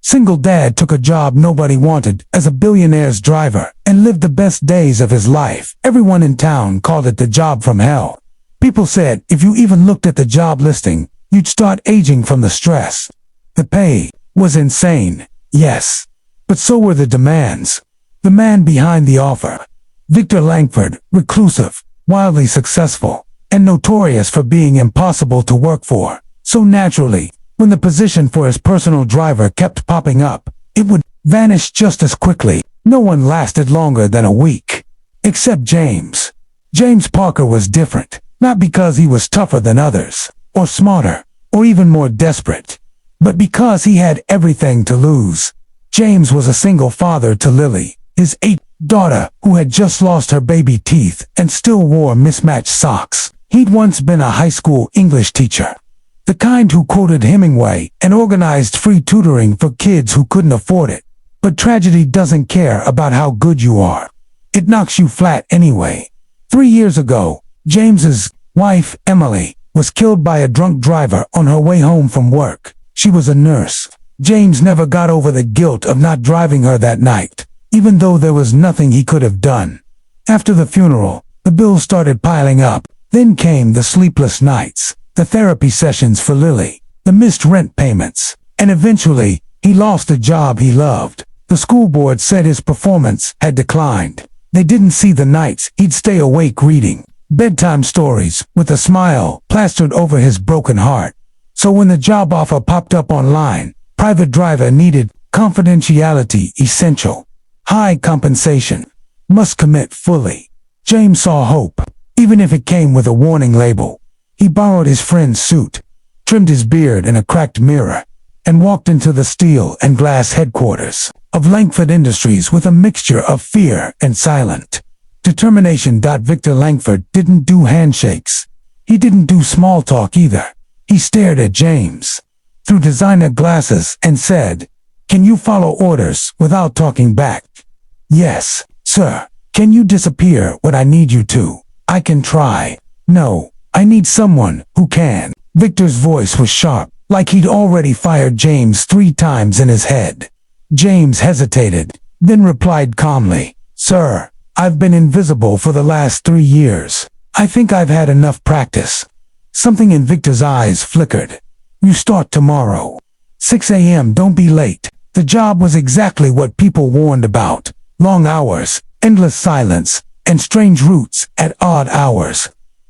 Single dad took a job nobody wanted as a billionaire's driver and lived the best days of his life. Everyone in town called it the job from hell. People said if you even looked at the job listing, you'd start aging from the stress. The pay was insane, yes, but so were the demands. The man behind the offer, Victor Langford, reclusive, wildly successful, and notorious for being impossible to work for. So naturally, when the position for his personal driver kept popping up, it would vanish just as quickly. No one lasted longer than a week. Except James. James Parker was different, not because he was tougher than others, or smarter, or even more desperate, but because he had everything to lose. James was a single father to Lily, his 8th daughter, who had just lost her baby teeth and still wore mismatched socks. He'd once been a high school English teacher, the kind who quoted Hemingway and organized free tutoring for kids who couldn't afford it. But tragedy doesn't care about how good you are. It knocks you flat anyway. 3 years ago, James's wife, Emily, was killed by a drunk driver on her way home from work. She was a nurse. James never got over the guilt of not driving her that night, even though there was nothing he could have done. After the funeral, the bills started piling up. Then came the sleepless nights, the therapy sessions for Lily, the missed rent payments, and eventually, he lost the job he loved. The school board said his performance had declined. They didn't see the nights he'd stay awake reading bedtime stories with a smile plastered over his broken heart. So when the job offer popped up online, private driver needed confidentiality essential, high compensation, must commit fully. James saw hope, even if it came with a warning label. He borrowed his friend's suit, trimmed his beard in a cracked mirror, and walked into the steel and glass headquarters of Langford Industries with a mixture of fear and silent determination. Victor Langford didn't do handshakes. He didn't do small talk either. He stared at James through designer glasses and said, "Can you follow orders without talking back?" "Yes, sir." "Can you disappear when I need you to?" "I can try." "No, I need someone who can." Victor's voice was sharp, like he'd already fired James 3 times in his head. James hesitated, then replied calmly, "Sir, I've been invisible for the last 3 years. I think I've had enough practice." Something in Victor's eyes flickered. "You start tomorrow. 6 a.m. Don't be late." The job was exactly what people warned about. Long hours, endless silence, and strange routes at odd hours.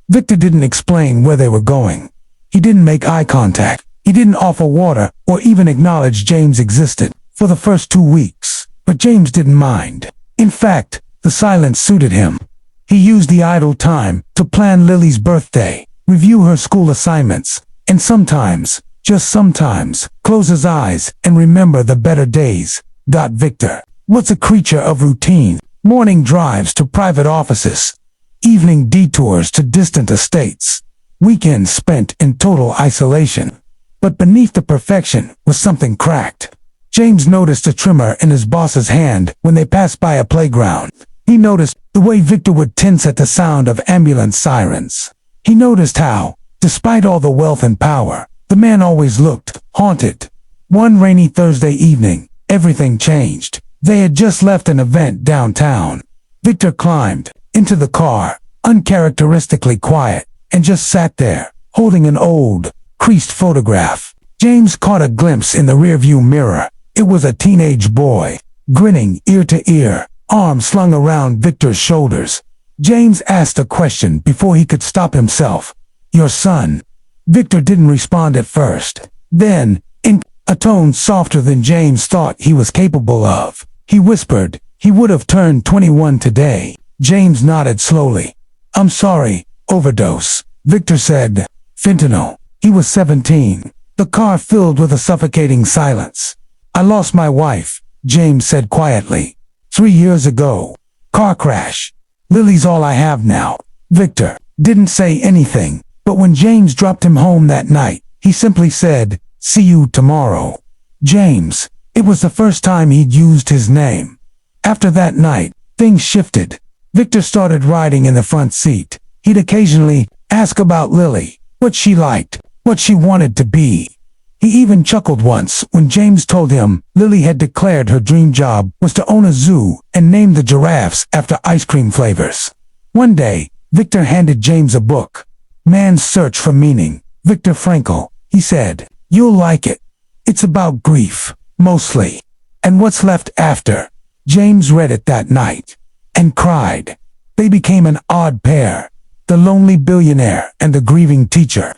Victor didn't explain where they were going. He didn't make eye contact. He didn't offer water or even acknowledge James existed for the first 2 weeks. But James didn't mind. In fact, the silence suited him. He used the idle time to plan Lily's birthday, review her school assignments, and sometimes, just sometimes, close his eyes and remember the better days. Victor was a creature of routine. Morning drives to private offices, evening detours to distant estates, weekends spent in total isolation. But beneath the perfection was something cracked. James noticed a tremor in his boss's hand when they passed by a playground. He noticed the way Victor would tense at the sound of ambulance sirens. He noticed how, despite all the wealth and power, the man always looked haunted. One rainy Thursday evening, everything changed. They had just left an event downtown. Victor climbed into the car, uncharacteristically quiet, and just sat there, holding an old, creased photograph. James caught a glimpse in the rearview mirror. It was a teenage boy, grinning ear to ear, arms slung around Victor's shoulders. James asked a question before he could stop himself. "Your son?" Victor didn't respond at first. Then, in a tone softer than James thought he was capable of, he whispered, "He would have turned 21 today." James nodded slowly. "I'm sorry, overdose," Victor said. "Fentanyl." He was 17. The car filled with a suffocating silence. "I lost my wife," James said quietly. 3 years ago. Car crash. Lily's all I have now." Victor didn't say anything, but when James dropped him home that night, he simply said, "See you tomorrow." James. It was the first time he'd used his name. After that night, things shifted. Victor started riding in the front seat. He'd occasionally ask about Lily, what she liked, what she wanted to be. He even chuckled once when James told him Lily had declared her dream job was to own a zoo and name the giraffes after ice cream flavors. One day, Viktor handed James a book. Man's Search for Meaning, Viktor Frankl. He said, "You'll like it. It's about grief, mostly, and what's left after." James read it that night and cried. They became an odd pair, the lonely billionaire and the grieving teacher.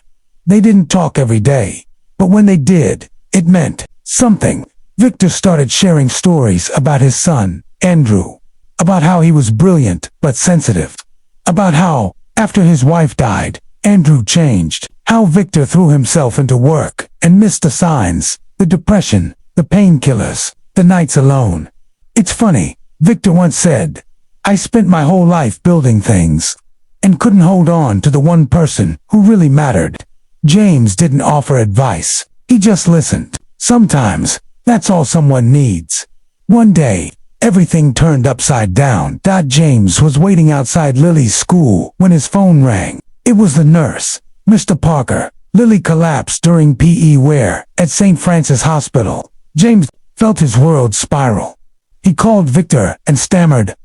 They didn't talk every day, but when they did, it meant something. Viktor started sharing stories about his son, Andrew, about how he was brilliant but sensitive, about how, after his wife died, Andrew changed, how Viktor threw himself into work and missed the signs, the depression, the painkillers, the nights alone. "It's funny," Viktor once said, "I spent my whole life building things and couldn't hold on to the one person who really mattered." James didn't offer advice. He just listened. Sometimes, that's all someone needs. One day, everything turned upside down. James was waiting outside Lily's school when his phone rang. It was the nurse. "Mr. Parker, Lily collapsed during PE wear at St. Francis Hospital." James felt his world spiral. He called Viktor and stammered,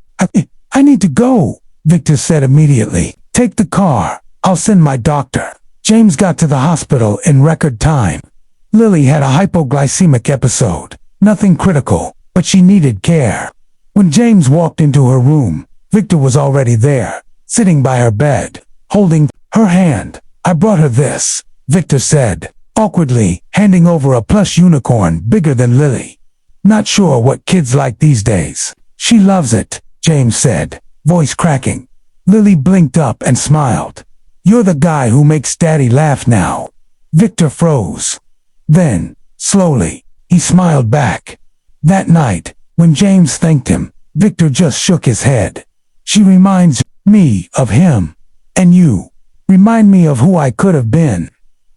I need to go," Viktor said immediately. "Take the car. I'll send my doctor." James got to the hospital in record time. Lily had a hypoglycemic episode. Nothing critical, but she needed care. When James walked into her room, Viktor was already there, sitting by her bed, holding her hand. "I brought her this," Viktor said, awkwardly handing over a plush unicorn bigger than Lily. "Not sure what kids like these days." "She loves it," James said, voice cracking. Lily blinked up and smiled. "You're the guy who makes Daddy laugh now." Viktor froze. Then, slowly, he smiled back. That night, when James thanked him, Viktor just shook his head. "She reminds me of him. And you remind me of who I could have been."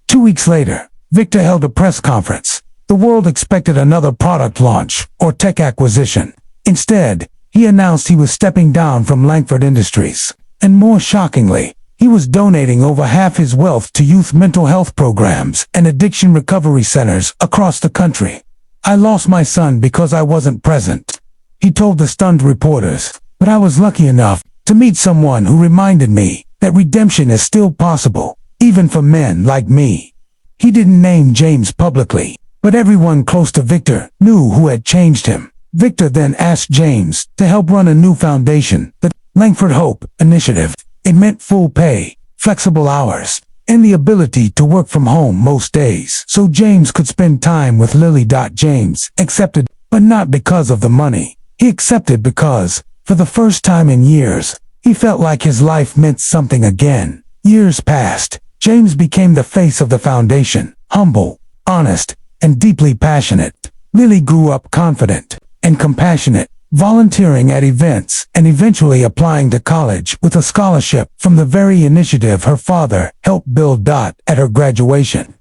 2 weeks later, Viktor held a press conference. The world expected another product launch or tech acquisition. Instead, he announced he was stepping down from Langford Industries. And more shockingly, he was donating over half his wealth to youth mental health programs and addiction recovery centers across the country. "I lost my son because I wasn't present," he told the stunned reporters, "but I was lucky enough to meet someone who reminded me that redemption is still possible, even for men like me." He didn't name James publicly, but everyone close to Viktor knew who had changed him. Viktor then asked James to help run a new foundation, the Langford Hope Initiative. It meant full pay, flexible hours, and the ability to work from home most days, so James could spend time with Lily. James accepted, but not because of the money. He accepted because, for the first time in years, he felt like his life meant something again. Years passed. James became the face of the foundation, humble, honest, and deeply passionate. Lily grew up confident and compassionate, volunteering at events and eventually applying to college with a scholarship from the very initiative her father helped build. At her graduation,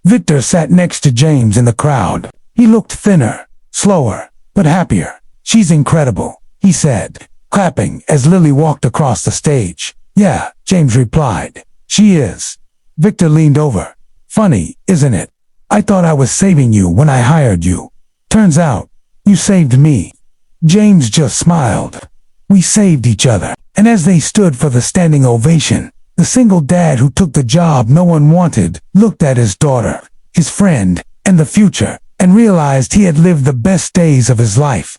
Viktor sat next to James in the crowd. He looked thinner, slower, but happier. "She's incredible," he said, clapping as Lily walked across the stage. "Yeah," James replied. "She is." Viktor leaned over. "Funny, isn't it? I thought I was saving you when I hired you. Turns out, you saved me." James just smiled. "We saved each other." And as they stood for the standing ovation, the single dad who took the job no one wanted looked at his daughter, his friend, and the future, and realized he had lived the best days of his life.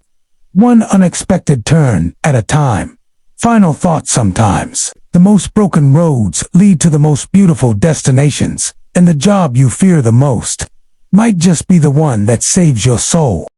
One unexpected turn at a time. Final thought: sometimes, the most broken roads lead to the most beautiful destinations, and the job you fear the most might just be the one that saves your soul.